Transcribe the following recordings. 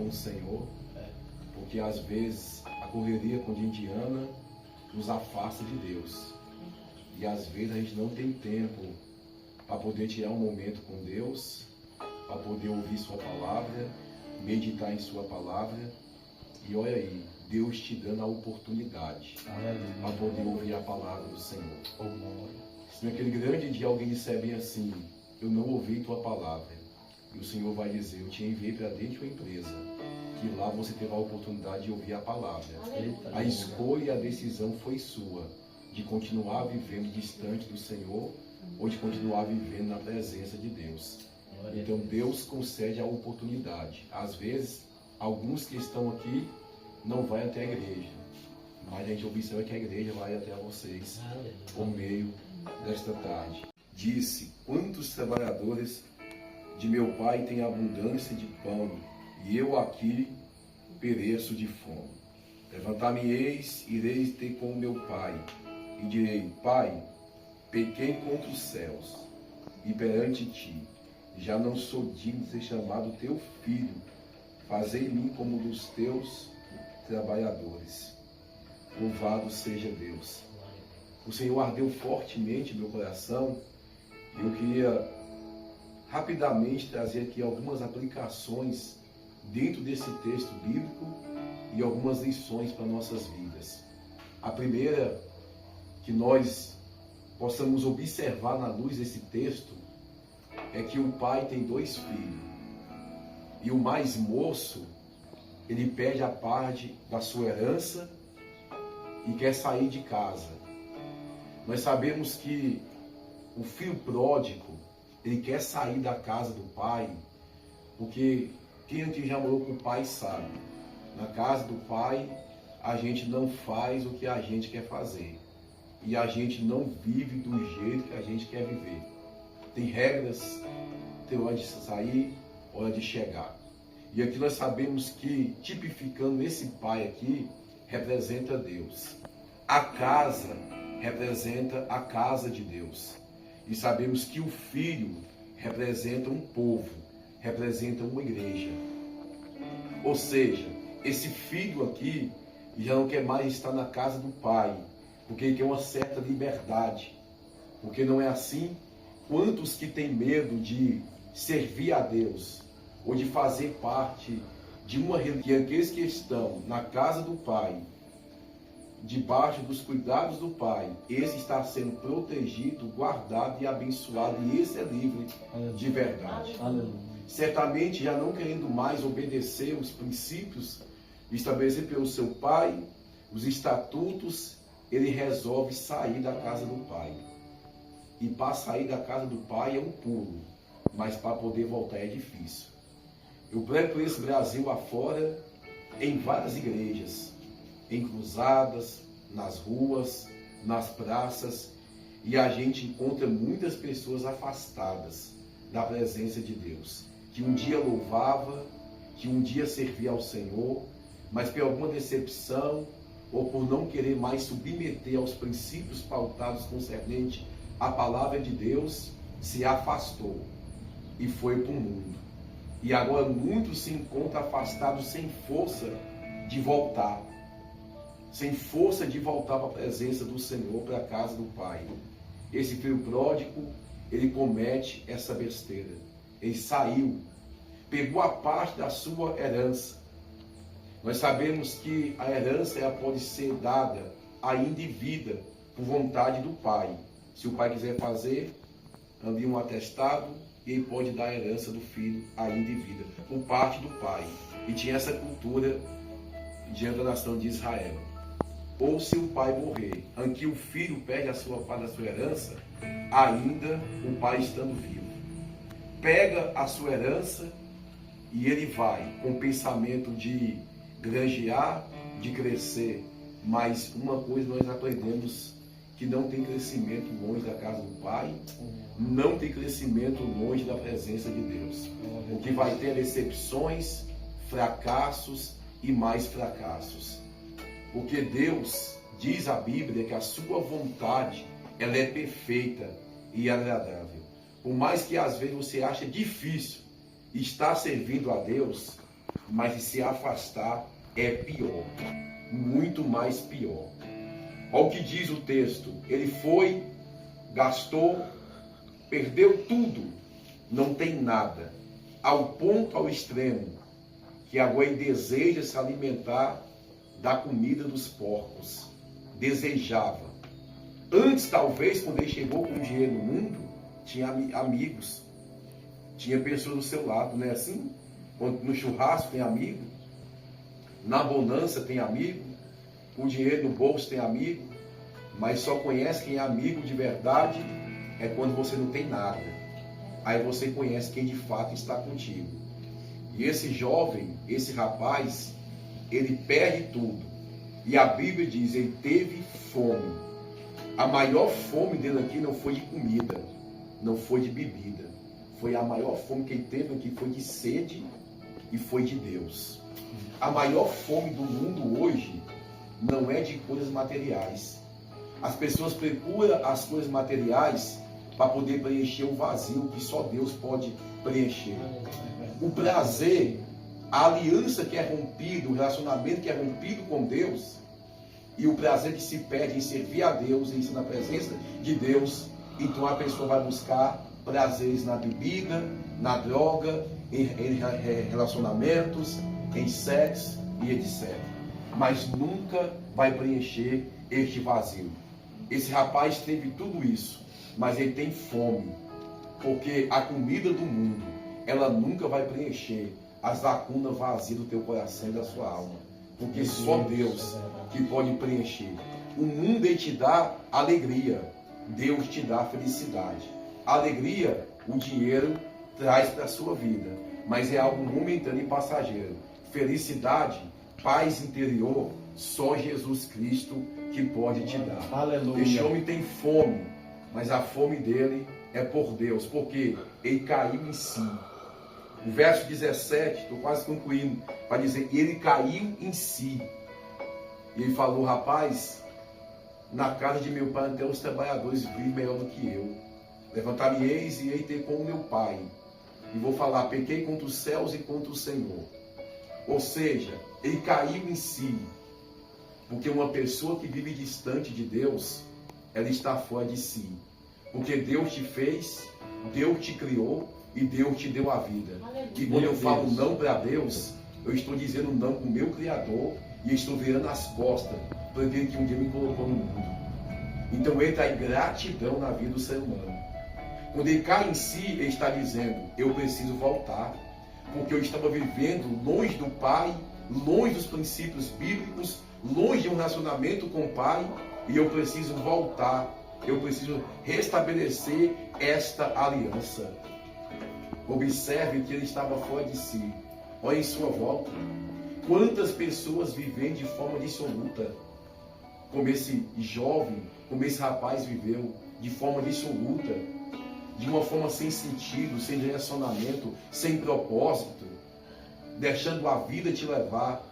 com o Senhor, porque às vezes a correria cotidiana nos afasta de Deus. E às vezes a gente não tem tempo para poder tirar um momento com Deus, para poder ouvir Sua palavra, meditar em Sua palavra. E olha aí, Deus te dando a oportunidade para poder ouvir a palavra do Senhor. Se naquele grande dia alguém disser bem assim, eu não ouvi tua palavra, e o Senhor vai dizer, eu te enviei para dentro da empresa, que lá você terá a oportunidade de ouvir a palavra. A escolha e a decisão foi sua, de continuar vivendo distante do Senhor, ou de continuar vivendo na presença de Deus. Então Deus concede a oportunidade. Às vezes, alguns que estão aqui não vão até a igreja, mas a gente observa que a igreja vai até a vocês por meio desta tarde. Disse, quantos trabalhadores de meu pai têm abundância de pão, e eu aqui pereço de fome. Levantar-me-eis, irei ter com meu pai, e direi, Pai, pequei contra os céus, e perante ti, já não sou digno de ser chamado teu filho, fazei em mim como dos teus trabalhadores. Louvado seja Deus. O Senhor ardeu fortemente no meu coração, e eu queria rapidamente trazer aqui algumas aplicações dentro desse texto bíblico e algumas lições para nossas vidas. A primeira, que nós possamos observar na luz desse texto, é que o pai tem 2 filhos, e o mais moço, ele pede a parte da sua herança e quer sair de casa. Nós sabemos que o filho pródigo, ele quer sair da casa do pai, porque quem aqui já morou com o pai sabe, na casa do pai a gente não faz o que a gente quer fazer, e a gente não vive do jeito que a gente quer viver. Tem regras, tem hora de sair, hora de chegar. E aqui nós sabemos que, tipificando esse pai aqui, representa Deus. A casa representa a casa de Deus. E sabemos que o filho representa um povo, representa uma igreja. Ou seja, esse filho aqui já não quer mais estar na casa do pai, porque ele quer uma certa liberdade. Porque não é assim? Quantos que têm medo de servir a Deus, ou de fazer parte de uma religião, aqueles que estão na casa do pai, debaixo dos cuidados do pai, esse está sendo protegido, guardado e abençoado, e esse é livre de verdade. Certamente já não querendo mais obedecer os princípios estabelecidos pelo seu pai, os estatutos, ele resolve sair da casa do pai. E para sair da casa do pai é um pulo, mas para poder voltar é difícil. Eu prego por esse Brasil afora, em várias igrejas, em cruzadas, nas ruas, nas praças, e a gente encontra muitas pessoas afastadas da presença de Deus, que um dia louvava, que um dia servia ao Senhor, mas por alguma decepção, ou por não querer mais submeter aos princípios pautados concernente à palavra de Deus, se afastou e foi para o mundo. E agora muitos se encontram afastados sem força de voltar. Sem força de voltar para a presença do Senhor, para a casa do Pai. Esse filho pródigo, ele comete essa besteira. Ele saiu, pegou a parte da sua herança. Nós sabemos que a herança ela pode ser dada ainda em vida, por vontade do pai. Se o pai quiser fazer, envia um atestado, e ele pode dar a herança do filho ainda em vida, por parte do pai. E tinha essa cultura diante da nação de Israel. Ou se o pai morrer, em que o filho perde a sua parte da sua herança, ainda o pai estando vivo. Pega a sua herança e ele vai com o pensamento de granjear, de crescer. Mas uma coisa nós aprendemos, que não tem crescimento longe da casa do Pai, não tem crescimento longe da presença de Deus. O que vai ter decepções, fracassos e mais fracassos. Porque Deus, diz a Bíblia, que a sua vontade, ela é perfeita e agradável. Por mais que às vezes você ache difícil estar servindo a Deus, mas de se afastar é pior, muito mais pior. Olha o que diz o texto: ele foi, gastou, perdeu tudo, não tem nada, ao ponto, ao extremo, que agora ele deseja se alimentar da comida dos porcos. Desejava. Antes, talvez, quando ele chegou com dinheiro no mundo, tinha amigos, tinha pessoas do seu lado, não é assim? Quando no churrasco tem amigo, na bonança tem amigo, o dinheiro no bolso tem amigo, mas só conhece quem é amigo de verdade é quando você não tem nada. Aí você conhece quem de fato está contigo. E esse jovem, esse rapaz, ele perde tudo. E a Bíblia diz, ele teve fome. A maior fome dele aqui não foi de comida, não foi de bebida. Foi a maior fome que ele teve aqui, foi de sede e foi de Deus. A maior fome do mundo hoje não é de coisas materiais. As pessoas procuram as coisas materiais para poder preencher o vazio que só Deus pode preencher. O prazer, a aliança que é rompida, o relacionamento que é rompido com Deus, e o prazer que se perde em servir a Deus, em estar na presença de Deus, então a pessoa vai buscar prazeres na bebida, na droga, em relacionamentos, em sexo e etc. Mas nunca vai preencher este vazio. Esse rapaz teve tudo isso, mas ele tem fome, porque a comida do mundo, ela nunca vai preencher as lacunas vazias do teu coração e da sua alma, porque só Deus que pode preencher. O mundo ele te dá alegria, Deus te dá felicidade. Alegria, o dinheiro traz para a sua vida, mas é algo momentâneo e passageiro. Felicidade, paz interior, só Jesus Cristo que pode te dar. Aleluia. Este homem tem fome, mas a fome dele é por Deus, porque ele caiu em si. O verso 17, estou quase concluindo, vai dizer, ele caiu em si. E ele falou, rapaz, na casa de meu pai até os trabalhadores vivem melhor do que eu. Levantar-me-eis e hei ter com meu pai. E vou falar, pequei contra os céus e contra o Senhor. Ou seja, ele caiu em si. Porque uma pessoa que vive distante de Deus, ela está fora de si. Porque Deus te fez, Deus te criou e Deus te deu a vida. E quando eu falo não para Deus, eu estou dizendo não para o meu Criador e estou virando as costas para aquele que um dia me colocou no mundo. Então entra a ingratidão na vida do ser humano. Quando ele cai em si, ele está dizendo, eu preciso voltar. Porque eu estava vivendo longe do Pai, longe dos princípios bíblicos, longe de um relacionamento com o Pai, e eu preciso voltar. Eu preciso restabelecer esta aliança. Observe que ele estava fora de si. Olha em sua volta. Quantas pessoas vivem de forma dissoluta? Como esse jovem, como esse rapaz viveu, de forma dissoluta, de uma forma sem sentido, sem direcionamento, sem propósito, deixando a vida te levar.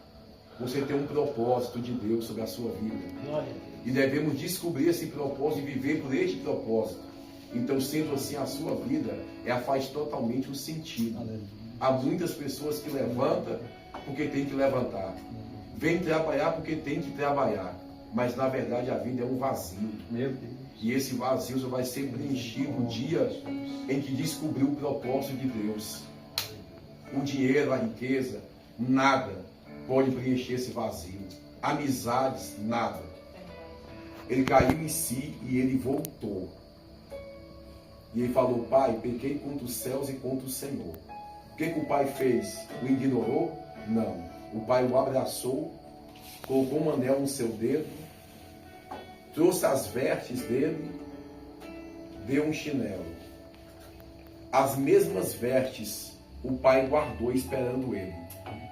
Você tem um propósito de Deus sobre a sua vida. E devemos descobrir esse propósito e viver por este propósito. Então, sendo assim, a sua vida faz totalmente um sentido. Há muitas pessoas que levantam porque tem que levantar. Vem trabalhar porque tem que trabalhar. Mas, na verdade, a vida é um vazio. Meu Deus. E esse vazio só vai ser preenchido no dia em que descobriu o propósito de Deus. O dinheiro, a riqueza, nada pode preencher esse vazio. Amizades, nada. Ele caiu em si e ele voltou. E ele falou, pai, pequei contra os céus e contra o Senhor. O que o pai fez? O ignorou? Não. O pai o abraçou, colocou um anel no seu dedo, trouxe as vestes dele, deu um chinelo. As mesmas vestes o pai guardou esperando ele.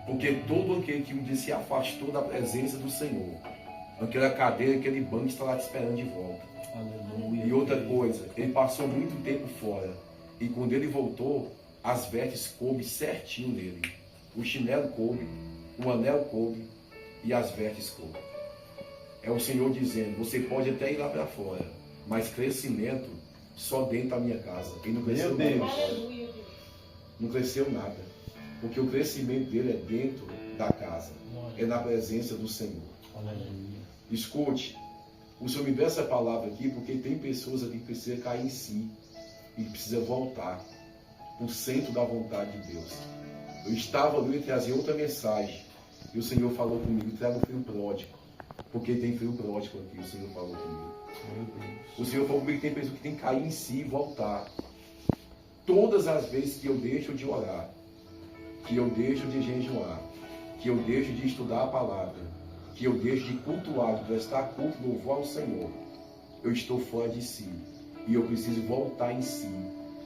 Porque todo aquele que um dia se afastou da presença do Senhor, aquela cadeira, aquele banco está lá te esperando de volta. Aleluia. E outra coisa, ele passou muito tempo fora. E quando ele voltou, as vestes coube certinho nele. O chinelo coube, o anel coube e as vestes coube. É o Senhor dizendo, você pode até ir lá para fora, mas crescimento só dentro da minha casa. Ele não cresceu nada. Não cresceu nada. Porque o crescimento dele é dentro da casa, é na presença do Senhor. Escute, o Senhor me deu essa palavra aqui porque tem pessoas aqui que precisam cair em si e precisam voltar para o centro da vontade de Deus. Eu estava ali e trazia outra mensagem e o Senhor falou comigo: traga o filho pródigo, porque tem filho pródigo aqui. O Senhor falou comigo. O Senhor falou comigo que tem pessoas que tem que cair em si e voltar. Todas as vezes que eu deixo de orar, que eu deixo de jejuar, que eu deixo de estudar a palavra, que eu deixo de cultuar, de prestar culto, louvor ao Senhor, eu estou fora de si. E eu preciso voltar em si.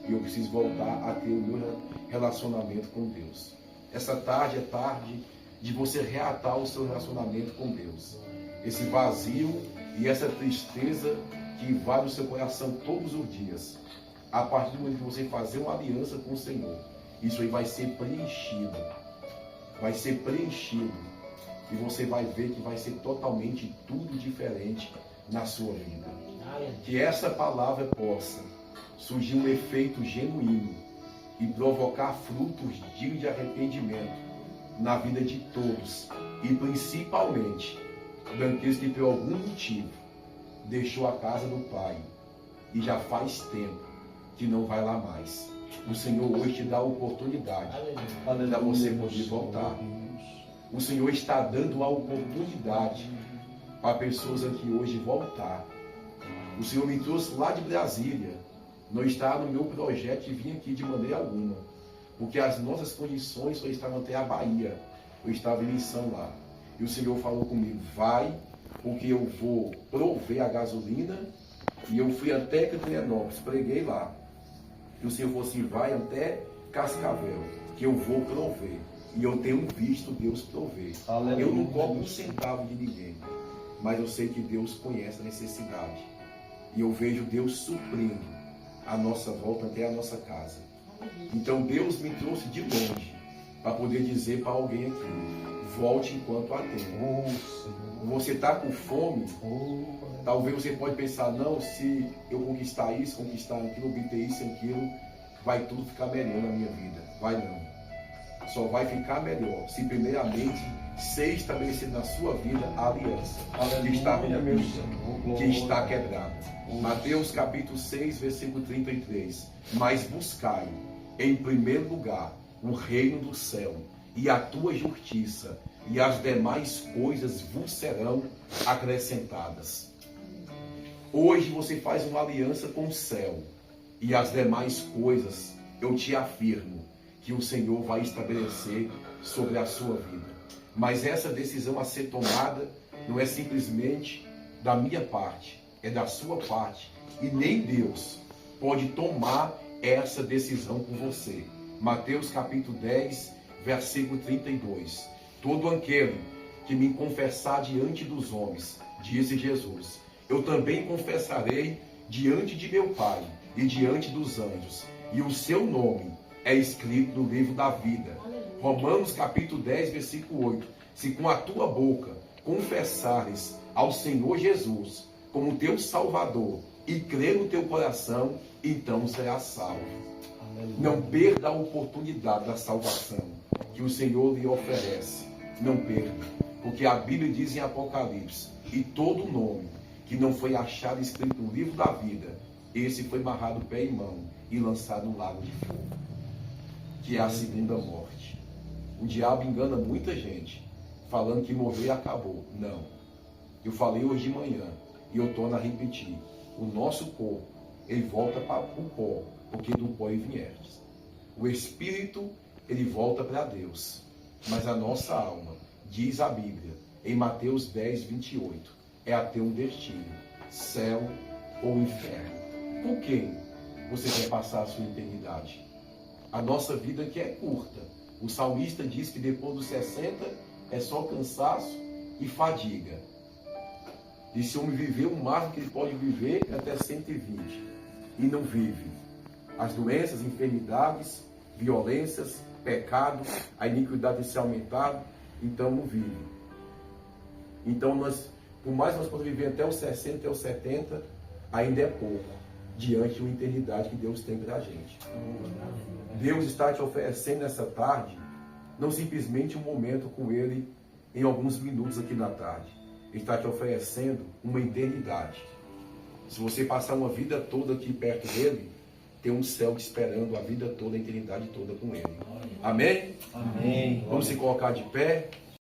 E eu preciso voltar a ter o meu relacionamento com Deus. Essa tarde é tarde de você reatar o seu relacionamento com Deus. Esse vazio e essa tristeza que invade o seu coração todos os dias. A partir do momento que você fazer uma aliança com o Senhor, isso aí vai ser preenchido. Vai ser preenchido. E você vai ver que vai ser totalmente tudo diferente na sua vida. Que essa palavra possa surgir um efeito genuíno e provocar frutos dignos de arrependimento na vida de todos. E principalmente daqueles que por algum motivo deixou a casa do Pai e já faz tempo que não vai lá mais. O Senhor hoje te dá a oportunidade para você poder voltar. O Senhor está dando a oportunidade para pessoas aqui hoje voltar. O Senhor me trouxe lá de Brasília. Não está no meu projeto de vir aqui de maneira alguma. Porque as nossas condições só estavam até a Bahia. Eu estava em missão lá. E o Senhor falou comigo: vai, porque eu vou prover a gasolina. E eu fui até Catanópolis, preguei lá. E o Senhor falou assim: vai até Cascavel, que eu vou prover. E eu tenho visto Deus prover. Aleluia. Eu não cobro um centavo de ninguém. Mas eu sei que Deus conhece a necessidade. E eu vejo Deus suprindo a nossa volta até a nossa casa. Então Deus me trouxe de longe para poder dizer para alguém aqui: volte enquanto há tempo. Você está com fome? Talvez você pode pensar: não, se eu conquistar isso, conquistar aquilo, obter isso e aquilo, vai tudo ficar melhor na minha vida. Vai não. Só vai ficar melhor se primeiramente ser estabelecido na sua vida a aliança que está rompida, que está quebrada. Mateus capítulo 6, versículo 33. Mas buscai em primeiro lugar o reino do céu e a tua justiça, e as demais coisas vos serão acrescentadas. Hoje você faz uma aliança com o céu, e as demais coisas, eu te afirmo, que o Senhor vai estabelecer sobre a sua vida. Mas essa decisão a ser tomada não é simplesmente da minha parte, é da sua parte. E nem Deus pode tomar essa decisão por você. Mateus capítulo 10, versículo 32. Todo aquele que me confessar diante dos homens, disse Jesus, eu também confessarei diante de meu Pai e diante dos anjos, e o seu nome é escrito no livro da vida. Romanos capítulo 10, versículo 8. Se com a tua boca confessares ao Senhor Jesus como teu Salvador e crer no teu coração, então serás salvo. Não perda a oportunidade da salvação que o Senhor lhe oferece. Não perda, porque a Bíblia diz em Apocalipse: e todo nome que não foi achado escrito no livro da vida, esse foi amarrado pé e mão e lançado no lago de fogo, que é a segunda morte. O diabo engana muita gente, falando que morrer acabou. Não. Eu falei hoje de manhã, e eu torno a repetir. O nosso corpo, ele volta para o pó, porque do pó viestes. O espírito, ele volta para Deus. Mas a nossa alma, diz a Bíblia, em Mateus 10, 28, é a ter um destino, céu ou inferno. Com quem você quer passar a sua eternidade? A nossa vida aqui é curta. O salmista diz que depois dos 60 é só cansaço e fadiga. E se o homem viver o máximo que ele pode viver é até 120. E não vive. As doenças, enfermidades, violências, pecados, a iniquidade tem se aumentado, então não vive. Então por mais que nós possamos viver até os 60, até os 70, ainda é pouco, diante de uma eternidade que Deus tem para a gente. Deus está te oferecendo nessa tarde não simplesmente um momento com Ele em alguns minutos aqui na tarde. Ele está te oferecendo uma eternidade. Se você passar uma vida toda aqui perto dele, tem um céu te esperando a vida toda, a eternidade toda com Ele. Amém? Amém. Vamos se colocar de pé.